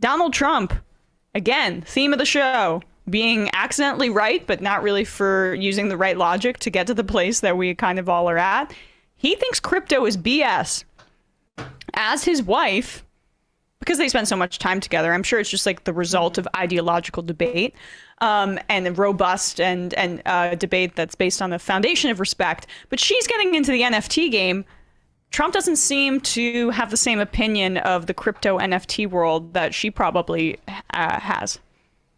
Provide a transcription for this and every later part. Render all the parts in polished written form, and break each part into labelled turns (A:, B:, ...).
A: Donald Trump, again, theme of the show, being accidentally right, but not really for using the right logic to get to the place that we kind of all are at. He thinks crypto is BS. As his wife, because they spend so much time together, I'm sure it's just like the result of ideological debate, and a robust and debate that's based on the foundation of respect. But she's getting into the NFT game. Trump doesn't seem to have the same opinion of the crypto NFT world that she probably has.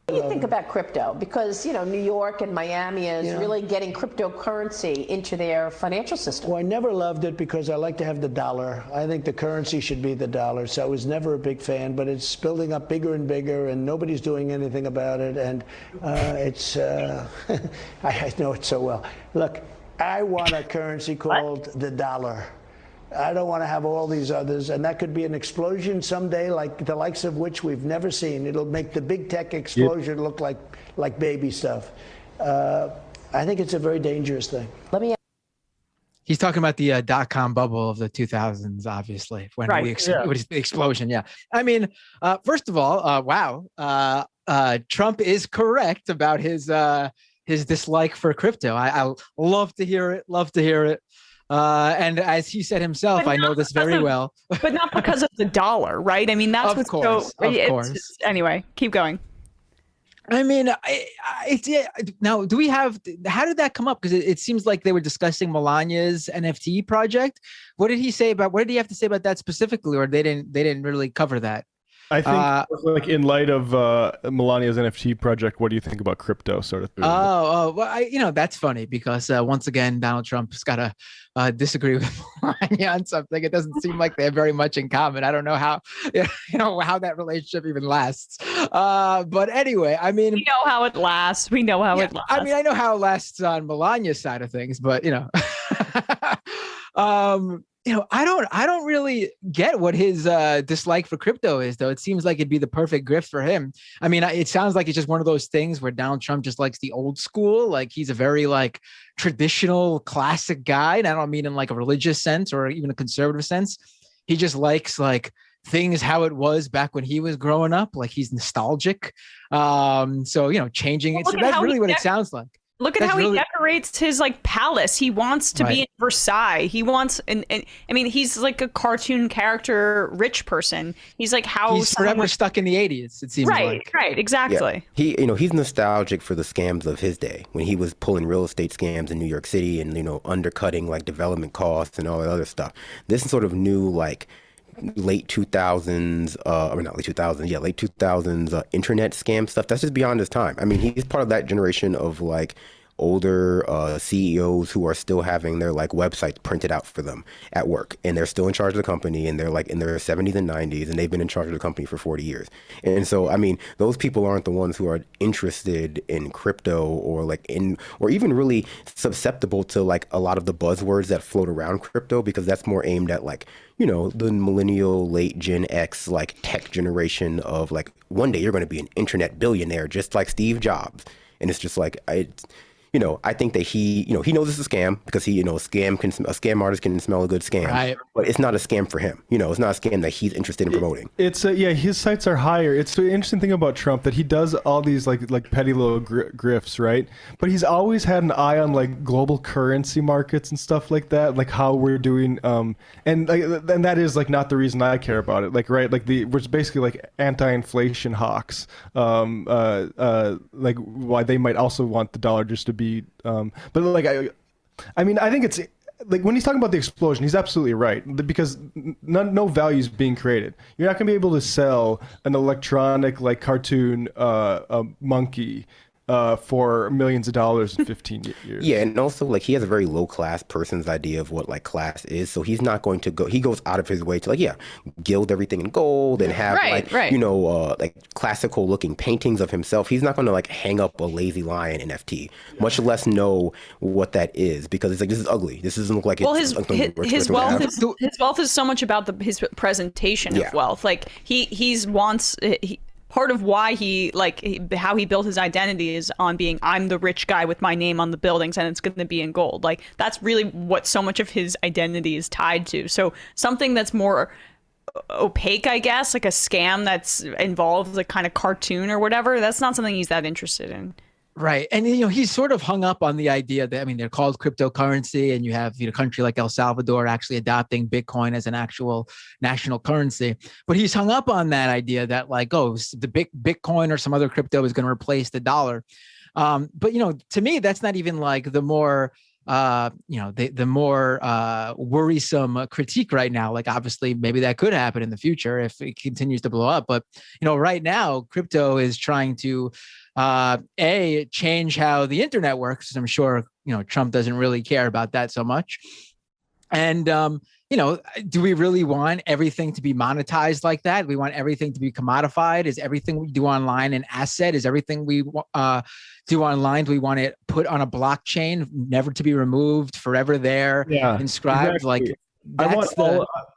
B: What do you think about crypto? Because, New York and Miami is really getting cryptocurrency into their financial system.
C: Well, I never loved it because I like to have the dollar. I think the currency should be the dollar. So I was never a big fan, but it's building up bigger and bigger, and nobody's doing anything about it. And it's, I know it so well. Look, I want a currency called the dollar. I don't want to have all these others, and that could be an explosion someday, like the likes of which we've never seen. It'll make the big tech explosion look like baby stuff. I think it's a very dangerous thing.
D: He's talking about the dot-com bubble of the 2000s, obviously, when the explosion. Yeah, I mean, first of all, wow, Trump is correct about his dislike for crypto. I love to hear it. Love to hear it. And as he said himself, I know this very well.
A: But not because of the dollar, right? I mean, that's what's so... Of course. Anyway, keep going.
D: I mean, now, do we have... How did that come up? Because it seems like they were discussing Melania's NFT project. What did he say about... What did he have to say about that specifically? Or they didn't really cover that?
E: I think, like, in light of Melania's NFT project, what do you think about crypto, sort of thing?
D: Well, that's funny because once again, Donald Trump's got to disagree with Melania on something. It doesn't seem like they have very much in common. I don't know how, how that relationship even lasts. But anyway, I mean,
A: we know how it lasts. We know how it lasts.
D: I mean, I know how it lasts on Melania's side of things, but I don't really get what his dislike for crypto is, though. It seems like it'd be the perfect grift for him. I mean, it sounds like it's just one of those things where Donald Trump just likes the old school. Like, he's a very traditional, classic guy. And I don't mean in a religious sense or even a conservative sense. He just likes things how it was back when he was growing up. Like, he's nostalgic. So changing it. So that's really what it sounds like.
A: Look at how he decorates his palace. He wants to be in Versailles. He wants, and I mean, he's like a cartoon character, rich person. He's like how
D: he's forever stuck in the 80s. It seems like.
A: Right, exactly.
F: Yeah. He's nostalgic for the scams of his day when he was pulling real estate scams in New York City and undercutting development costs and all that other stuff. This is sort of new late 2000s late 2000s internet scam stuff. That's just beyond his time. I mean, he's part of that generation of older CEOs who are still having their websites printed out for them at work, and they're still in charge of the company, and they're in their 70s and 90s, and they've been in charge of the company for 40 years. And so, I mean, those people aren't the ones who are interested in crypto or even really susceptible to a lot of the buzzwords that float around crypto, because that's more aimed at the millennial, late Gen X, tech generation of one day you're going to be an internet billionaire just like Steve Jobs. And it's just I think that he knows it's a scam because a scam artist can smell a good scam, right? But it's not a scam for him. It's not a scam that he's interested in promoting.
E: It's his sights are higher. It's the interesting thing about Trump that he does all these petty little grifts, right? But he's always had an eye on global currency markets and stuff like that, how we're doing. And that is not the reason I care about it. We're basically anti-inflation hawks. Why they might also want the dollar just to be. But I mean, I think it's when he's talking about the explosion, he's absolutely right, because no value is being created. You're not going to be able to sell an electronic cartoon monkey for millions of dollars in 15 years.
F: Yeah, and also he has a very low class person's idea of what class is, so he's not going to go. He goes out of his way to gild everything in gold and have classical looking paintings of himself. He's not going to hang up a lazy lion NFT, much less know what that is, because it's this is ugly. This doesn't look like
A: well,
F: it's
A: his wealth is so much about his presentation of wealth. Part of why how he built his identity is on being, I'm the rich guy with my name on the buildings and it's going to be in gold. That's really what so much of his identity is tied to. So something that's more opaque, I guess, like a scam that's involved like kind of cartoon or whatever, that's not something he's that interested in.
D: Right. And, he's sort of hung up on the idea that, I mean, they're called cryptocurrency, and you have, a country like El Salvador actually adopting Bitcoin as an actual national currency. But he's hung up on that idea that like, oh, the Bitcoin or some other crypto is going to replace the dollar. But, to me, that's not even like the more the more worrisome critique right now. Like, obviously, maybe that could happen in the future if it continues to blow up. But, right now, crypto is trying to change how the internet works. I'm sure, Trump doesn't really care about that so much. And, do we really want everything to be monetized like that? We want everything to be commodified? Is everything we do online an asset? Is everything we do online, do we want it put on a blockchain, never to be removed, forever there, inscribed? Exactly. Like,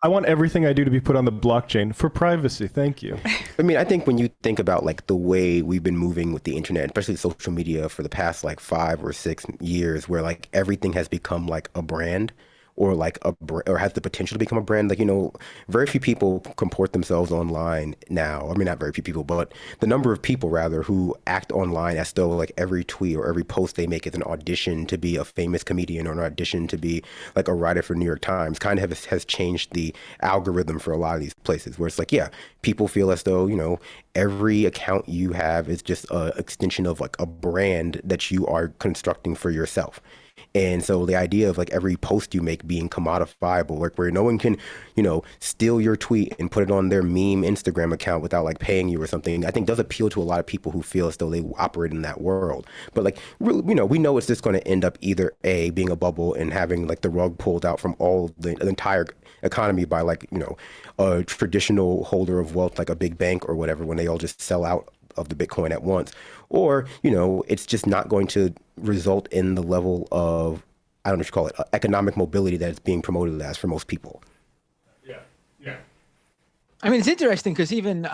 E: I want everything I do to be put on the blockchain for privacy. Thank you.
F: I mean, I think when you think about like the way we've been moving with the internet, especially social media for the past like 5 or 6 years, where like everything has become like a brand, or like or has the potential to become a brand. Like, very few people comport themselves online now. I mean, not very few people, but the number of people rather who act online as though like every tweet or every post they make is an audition to be a famous comedian or an audition to be like a writer for New York Times kind of has changed the algorithm for a lot of these places, where it's like, yeah, people feel as though, every account you have is just an extension of like a brand that you are constructing for yourself. And so the idea of like every post you make being commodifiable, like where no one can, steal your tweet and put it on their meme Instagram account without like paying you or something, I think does appeal to a lot of people who feel as though they operate in that world. But like, really, we know it's just going to end up either A, being a bubble and having like the rug pulled out from all the entire economy by like, a traditional holder of wealth, like a big bank or whatever, when they all just sell out of the Bitcoin at once, or, it's just not going to result in the level of, I don't know what you call it, economic mobility that it's being promoted as for most people.
E: Yeah.
D: I mean, it's interesting because even,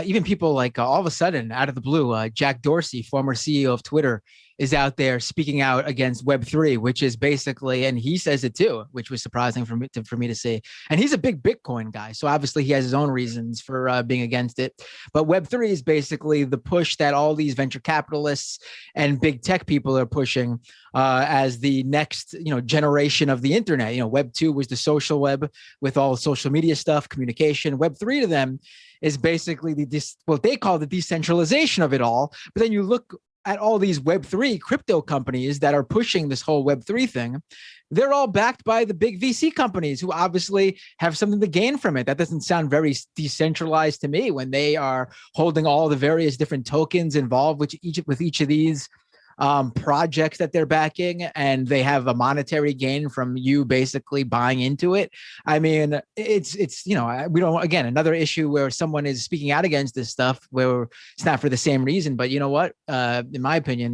D: even people like all of a sudden out of the blue, Jack Dorsey, former CEO of Twitter, is out there speaking out against Web3, which is basically, and he says it too, which was surprising for me to see. And he's a big Bitcoin guy, so obviously he has his own reasons for being against it. But Web3 is basically the push that all these venture capitalists and big tech people are pushing as the next, generation of the internet. Web2 was the social web with all social media stuff, communication. Web3 to them is basically what they call the decentralization of it all. But then you look at all these Web3 crypto companies that are pushing this whole Web3 thing, they're all backed by the big VC companies who obviously have something to gain from it. That doesn't sound very decentralized to me when they are holding all the various different tokens involved with each of these projects that they're backing, and they have a monetary gain from you basically buying into it. I mean, it's we don't, again, another issue where someone is speaking out against this stuff where it's not for the same reason, but you know what, in my opinion,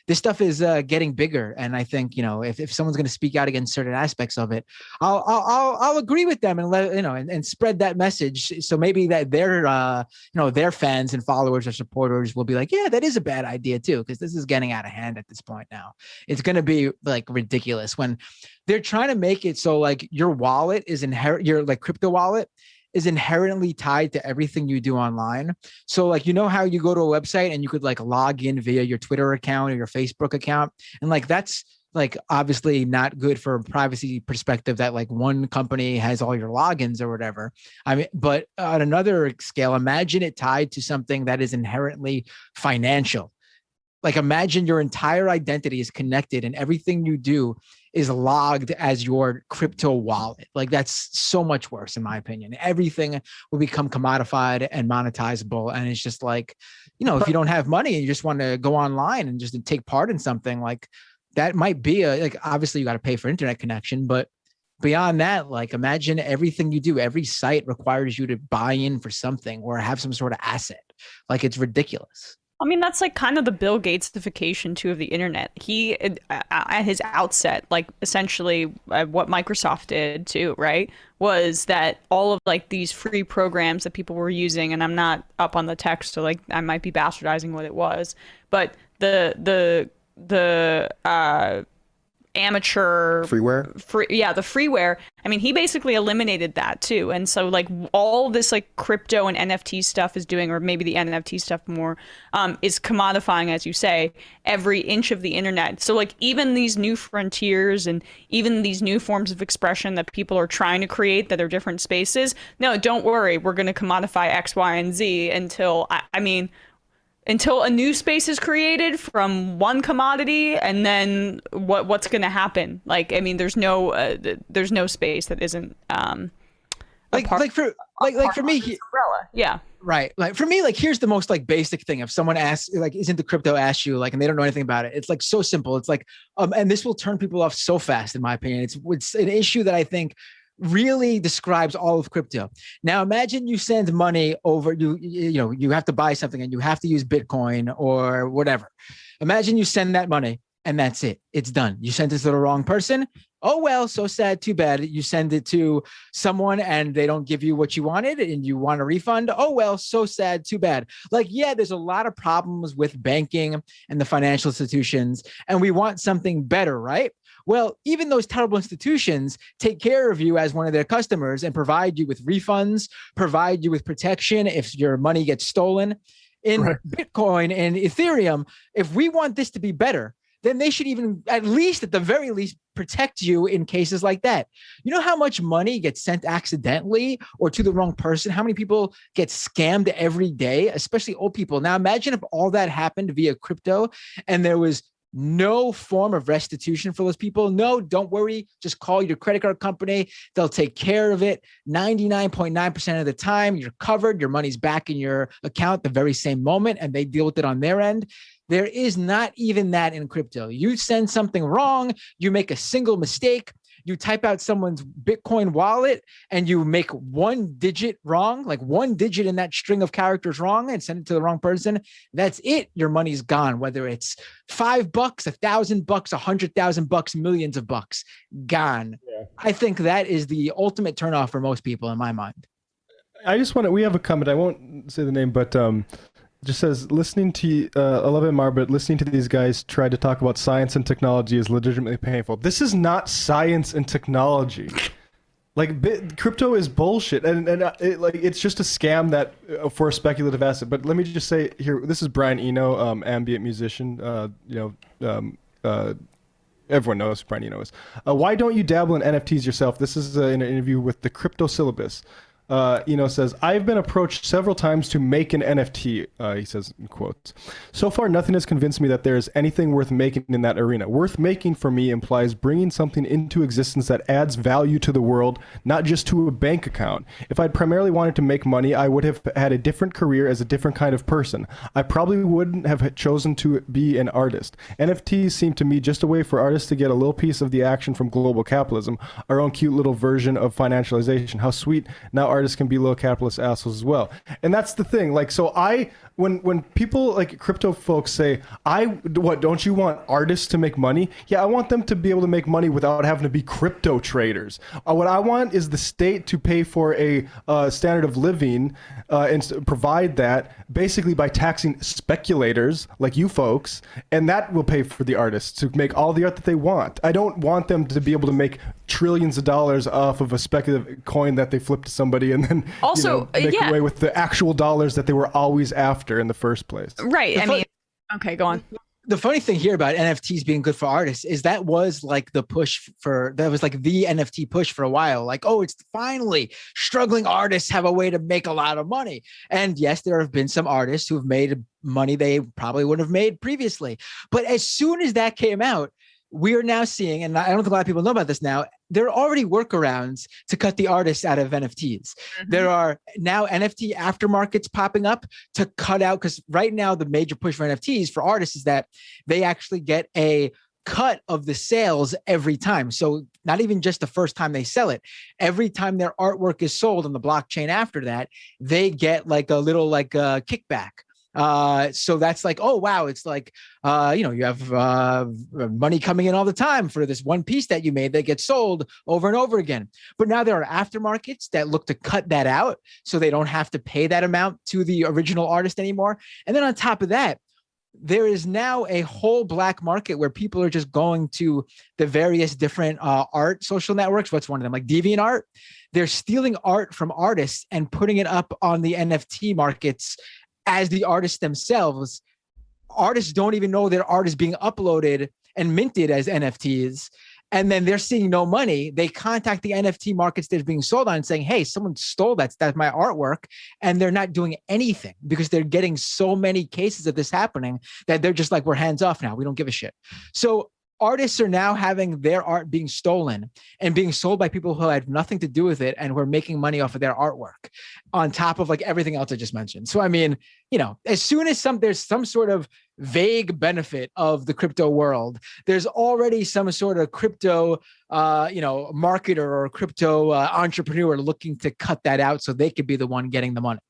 D: this stuff is getting bigger, and I think if someone's going to speak out against certain aspects of it, I'll agree with them and let and spread that message, so maybe that their fans and followers or supporters will be like, yeah, that is a bad idea too, because this is getting out of hand at this point now. It's going to be like ridiculous when they're trying to make it so like your wallet is your like crypto wallet is inherently tied to everything you do online. So like, how you go to a website and you could like log in via your Twitter account or your Facebook account, and like that's like obviously not good for a privacy perspective that like one company has all your logins or whatever. I mean, but on another scale, imagine it tied to something that is inherently financial. Like, imagine your entire identity is connected and everything you do is logged as your crypto wallet. Like, that's so much worse, in my opinion. Everything will become commodified and monetizable. And it's just like, if you don't have money and you just want to go online and just take part in something, like that might be like, obviously you got to pay for internet connection, but beyond that, like imagine everything you do, every site requires you to buy in for something or have some sort of asset. Like, it's ridiculous.
A: I mean, that's like kind of the Bill Gatesification too of the internet. He, at his outset, like essentially what Microsoft did too, right, was that all of like these free programs that people were using, and I'm not up on the text, so like I might be bastardizing what it was, but the amateur
F: Freeware?
A: the freeware. I mean, he basically eliminated that too. And so like all this like crypto and NFT stuff is doing, or maybe the NFT stuff more, is commodifying, as you say, every inch of the internet. So like even these new frontiers and even these new forms of expression that people are trying to create that are different spaces, no, don't worry, we're going to commodify X, Y, and Z until, until a new space is created from one commodity, and then what's going to happen? Like, I mean, there's no space that isn't
D: for me,
A: umbrella. Yeah.
D: Right. Like for me, like here's the most like basic thing. If someone asks, like, isn't the crypto ask you, like, and they don't know anything about it, it's like so simple. It's like, and this will turn people off so fast, in my opinion. It's an issue that I think really describes all of crypto. Now, imagine you send money over, you have to buy something and you have to use Bitcoin or whatever. Imagine you send that money and that's it. It's done. You sent it to the wrong person. Oh, well, so sad. Too bad. You send it to someone and they don't give you what you wanted and you want a refund. Oh, well, so sad. Too bad. Like, yeah, there's a lot of problems with banking and the financial institutions, and we want something better, right? Well, even those terrible institutions take care of you as one of their customers and provide you with refunds, provide you with protection if your money gets stolen. In Bitcoin and Ethereum, if we want this to be better, then they should even, at the very least, protect you in cases like that. You know how much money gets sent accidentally or to the wrong person? How many people get scammed every day, especially old people? Now, imagine if all that happened via crypto and there was no form of restitution for those people. No, don't worry. Just call your credit card company. They'll take care of it. 99.9% of the time, you're covered. Your money's back in your account the very same moment, and they deal with it on their end. There is not even that in crypto. You send something wrong, you make a single mistake, you type out someone's Bitcoin wallet and you make one digit wrong, like one digit in that string of characters wrong, and send it to the wrong person. That's it. Your money's gone. Whether it's $5, $1,000, $100,000, millions of bucks, gone. Yeah. I think that is the ultimate turnoff for most people in my mind.
E: I just we have a comment. I won't say the name, but just says, listening to, I love it, Mar, but listening to these guys try to talk about science and technology is legitimately painful. This is not science and technology. Like, crypto is bullshit, and it's just a scam that for a speculative asset. But let me just say here, this is Brian Eno, ambient musician. Everyone knows who Brian Eno is. Why don't you dabble in NFTs yourself? This is in an interview with the Crypto Syllabus. Eno says, I've been approached several times to make an NFT, he says in quotes. So far, nothing has convinced me that there is anything worth making in that arena. Worth making for me implies bringing something into existence that adds value to the world, not just to a bank account. If I'd primarily wanted to make money, I would have had a different career as a different kind of person. I probably wouldn't have chosen to be an artist. NFTs seem to me just a way for artists to get a little piece of the action from global capitalism, our own cute little version of financialization. How sweet. Now artists can be little capitalist assholes as well. And that's the thing. Like, so when people like crypto folks say, don't you want artists to make money? Yeah, I want them to be able to make money without having to be crypto traders. What I want is the state to pay for a standard of living and provide that basically by taxing speculators like you folks, and that will pay for the artists to make all the art that they want. I don't want them to be able to make trillions of dollars off of a speculative coin that they flip to somebody and then
A: also
E: make away with the actual dollars that they were always after in the first place.
A: Right. Okay, go on.
D: The funny thing here about NFTs being good for artists is that was like the NFT push for a while. Like, oh, it's finally struggling artists have a way to make a lot of money. And yes, there have been some artists who've made money they probably wouldn't have made previously. But as soon as that came out, we are now seeing, and I don't think a lot of people know about this now, there are already workarounds to cut the artists out of NFTs. Mm-hmm. There are now NFT aftermarkets popping up to cut out, because right now the major push for NFTs for artists is that they actually get a cut of the sales every time. So not even just the first time they sell it, every time their artwork is sold on the blockchain after that, they get like a little kickback. So that's like, oh, wow. It's like, you have money coming in all the time for this one piece that you made that gets sold over and over again. But now there are aftermarkets that look to cut that out so they don't have to pay that amount to the original artist anymore. And then on top of that, there is now a whole black market where people are just going to the various different art social networks. What's one of them? Like DeviantArt. They're stealing art from artists and putting it up on the NFT markets as the artists themselves. Artists don't even know their art is being uploaded and minted as NFTs. And then they're seeing no money. They contact the NFT markets that are being sold on saying, hey, someone stole that's my artwork. And they're not doing anything because they're getting so many cases of this happening that they're just like, we're hands off now. We don't give a shit. So artists are now having their art being stolen and being sold by people who had nothing to do with it and who are making money off of their artwork on top of like everything else I just mentioned. So, I mean, you know, as soon as there's some sort of vague benefit of the crypto world, there's already some sort of crypto, marketer or crypto entrepreneur looking to cut that out so they could be the one getting the money.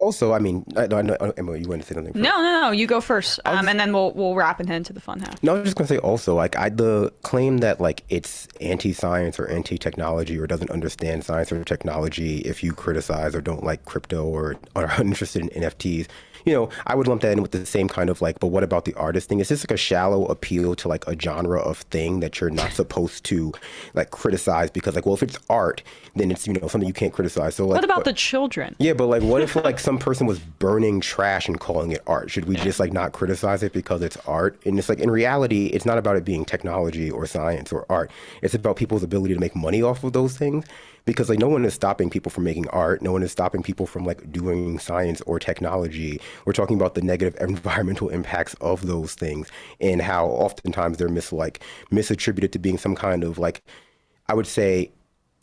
F: Also, I mean, I know, Emily, you want to say something first?
A: No, you go first, and then we'll wrap and head into the fun half.
F: No, I was just gonna say also, like, the claim that like it's anti-science or anti-technology or doesn't understand science or technology if you criticize or don't like crypto or are uninterested in NFTs. You know, I would lump that in with the same kind of like, but what about the artist thing? It's just like a shallow appeal to like a genre of thing that you're not supposed to like criticize because like, well, if it's art, then it's, you know, something you can't criticize. So like,
A: what about the children?
F: Yeah, but like, what if like some person was burning trash and calling it art? Should we just like not criticize it because it's art? And it's like, in reality, it's not about it being technology or science or art. It's about people's ability to make money off of those things. Because like no one is stopping people from making art. No one is stopping people from like doing science or technology. We're talking about the negative environmental impacts of those things and how oftentimes they're misattributed to being some kind of like, I would say,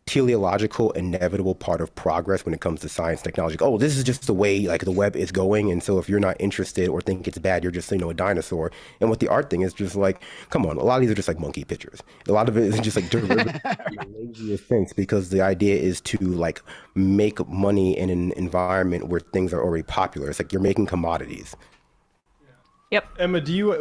F: teleological inevitable part of progress when it comes to science technology. Oh, this is just the way like the web is going, and so if you're not interested or think it's bad, you're just, you know, a dinosaur. And what the art thing is just like, come on, a lot of these are just like monkey pictures. A lot of it is just like derivative in the laziest sense, because the idea is to like make money in an environment where things are already popular. It's like you're making commodities.
A: Yep.
E: Emma,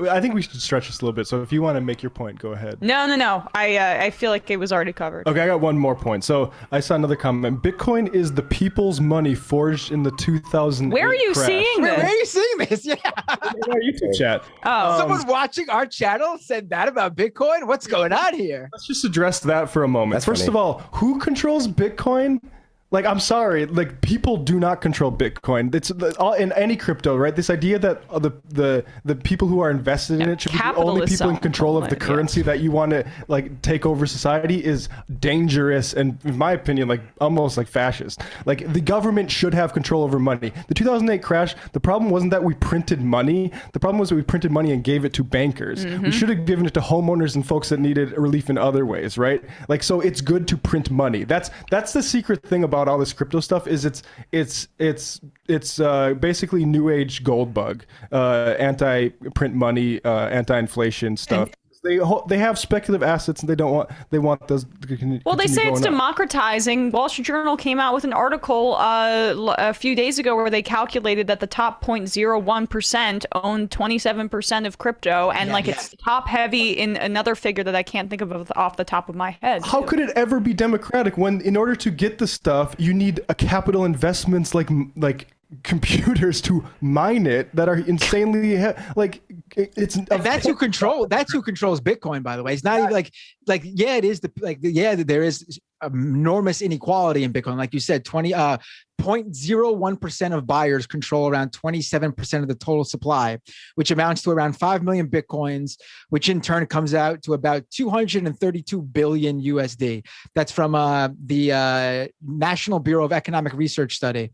E: I think we should stretch this a little bit. So if you want to make your point, go ahead.
A: No. I feel like it was already covered.
E: Okay, I got one more point. So I saw another comment. Bitcoin is the people's money forged in the 2008
A: Where are you
E: crash.
A: seeing this?
D: Where are you seeing this? Yeah.
E: In our YouTube chat.
A: Oh.
D: Someone watching our channel said that about Bitcoin? What's going on here?
E: Let's just address that for a moment.
F: That's
E: First
F: funny.
E: of all, who controls Bitcoin? Like, I'm sorry, like people do not control Bitcoin. It's in any crypto, right? This idea that the people who are invested in it should be the only people in control of the currency that you want to like take over society is dangerous and, in my opinion, like almost like fascist. Like the government should have control over money. The 2008 crash, the problem wasn't that we printed money. The problem was that we printed money and gave it to bankers. We should have given it to homeowners and folks that needed relief in other ways, right? Like, so it's good to print money. That's the secret thing about all this crypto stuff is it's basically new age gold bug, anti-print money, anti-inflation stuff. They have speculative assets and they want those to continue.
A: Well, they say it's
E: up.
A: democratizing. Wall Street Journal came out with an article a few days ago where they calculated that the top 0.01% own 27% of crypto, and it's top heavy in another figure that I can't think of off the top of my head.
E: How could it ever be democratic when, in order to get the stuff, you need a capital investments like computers to mine it that are insanely
D: that's who controls Bitcoin, by the way. It's not even there is enormous inequality in Bitcoin. Like you said, 0.01% of buyers control around 27% of the total supply, which amounts to around 5 million Bitcoins, which in turn comes out to about 232 billion USD. That's from the National Bureau of Economic Research study.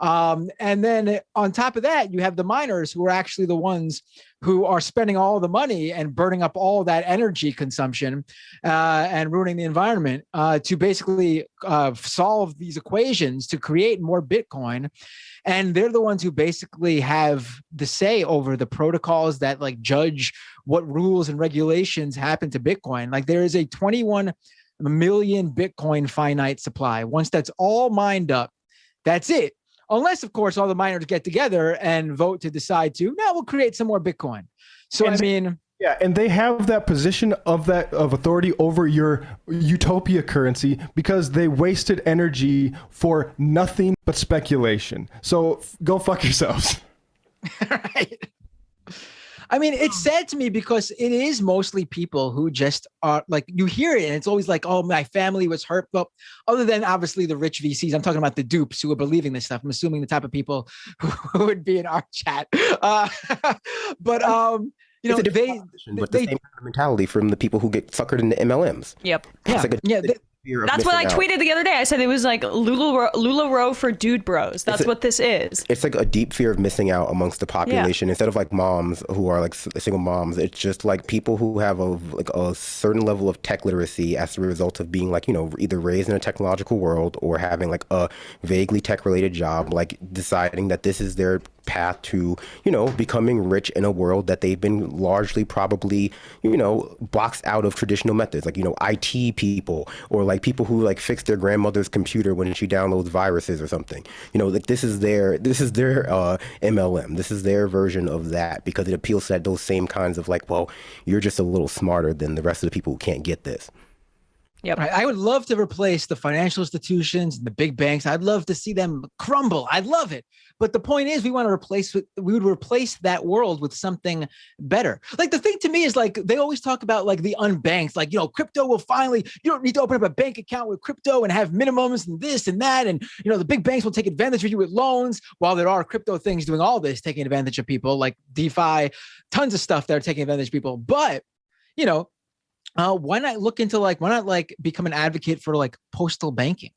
D: And then on top of that, you have the miners who are actually the ones who are spending all the money and burning up all that energy consumption and ruining the environment to basically solve these equations to create more Bitcoin. And they're the ones who basically have the say over the protocols that like judge what rules and regulations happen to Bitcoin. Like there is a 21 million Bitcoin finite supply. Once that's all mined up, that's it. Unless, of course, all the miners get together and vote to decide we'll create some more Bitcoin. So, and
E: they have that position of authority over your utopia currency because they wasted energy for nothing but speculation. So go fuck yourselves.
D: Right. I mean, it's sad to me because it is mostly people who just are like, you hear it and it's always like, oh, my family was hurt. Well, other than obviously the rich VCs, I'm talking about the dupes who are believing this stuff. I'm assuming the type of people who would be in our chat. But you know,
F: the same kind of mentality from the people who get suckered into MLMs.
A: Yep.
D: Yeah.
A: That's what I tweeted the other day. I said it was like LuLaRoe for dude bros. That's what this is.
F: It's like a deep fear of missing out amongst the population. Instead of like moms who are like single moms, it's just like people who have a certain level of tech literacy as a result of being like, you know, either raised in a technological world or having like a vaguely tech related job, like deciding that this is their path to, you know, becoming rich in a world that they've been largely probably, you know, boxed out of traditional methods, like, you know, IT people or like people who like fix their grandmother's computer when she downloads viruses or something. You know, like this is their MLM. This is their version of that because it appeals to those same kinds of like, well, you're just a little smarter than the rest of the people who can't get this.
A: Yep.
D: I would love to replace the financial institutions and the big banks. I'd love to see them crumble. I'd love it. But the point is, we would replace that world with something better. Like the thing to me is like, they always talk about like the unbanked, like, you know, crypto will finally, you don't need to open up a bank account with crypto and have minimums and this and that. And, you know, the big banks will take advantage of you with loans while there are crypto things doing all this, taking advantage of people like DeFi, tons of stuff that are taking advantage of people. But, you know, why not become an advocate for like postal banking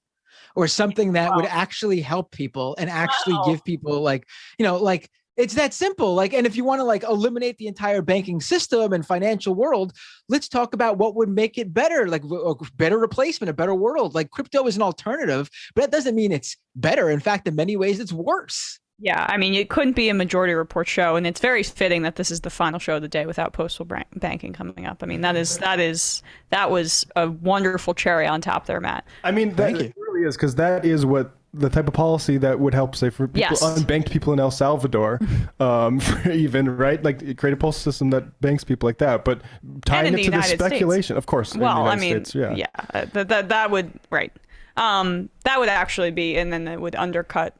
D: or something that would actually help people and actually give people like, you know, like it's that simple. Like, and if you want to like eliminate the entire banking system and financial world, let's talk about what would make it better, like a better replacement, a better world. Like crypto is an alternative, but that doesn't mean it's better. In fact, in many ways, it's worse.
A: Yeah, I mean, it couldn't be a Majority Report show, and it's very fitting that this is the final show of the day without postal banking coming up. I mean, that was a wonderful cherry on top there, Matt.
E: I mean, it really is, because that is what the type of policy that would help, say, for people, unbanked people in El Salvador, for even, right? Like create a postal system that banks people like that, but tying it to the speculation, States. Of course.
A: Well, I mean, that would, right. That would actually be, and then it would undercut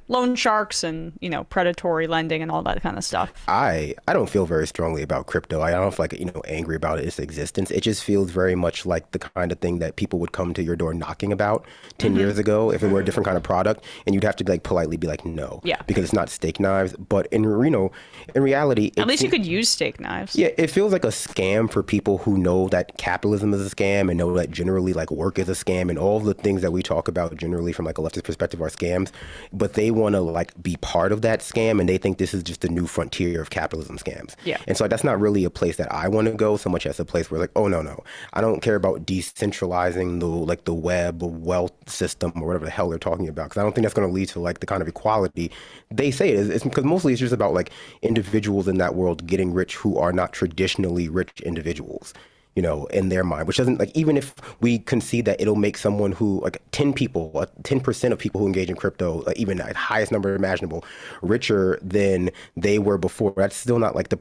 A: loan sharks and, you know, predatory lending and all that kind of stuff.
F: I don't feel very strongly about crypto. I don't feel like, you know, angry about its existence. It just feels very much like the kind of thing that people would come to your door knocking about 10 years ago if it were a different kind of product, and you'd have to like politely be like, no, because it's not steak knives. But in reality,
A: at least you could use steak knives.
F: Yeah, it feels like a scam for people who know that capitalism is a scam and know that generally like work is a scam and all the things that we talk about generally from like a leftist perspective are scams, but they want to like be part of that scam, and they think this is just a new frontier of capitalism scams.
A: Yeah.
F: And so that's not really a place that I want to go so much as a place where like, oh no, I don't care about decentralizing the web wealth system or whatever the hell they're talking about, because I don't think that's going to lead to like the kind of equality they say it is. It's because mostly it's just about like individuals in that world getting rich who are not traditionally rich individuals, you know, in their mind, which doesn't, like, even if we concede that it'll make someone who, like 10% of people who engage in crypto, like even at highest number imaginable, richer than they were before, that's still not like the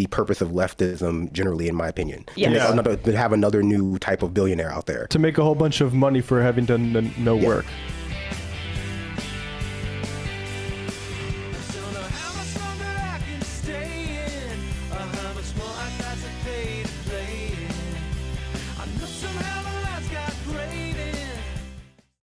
F: purpose of leftism generally, in my opinion. To have another new type of billionaire out there.
E: To make a whole bunch of money for having done no work.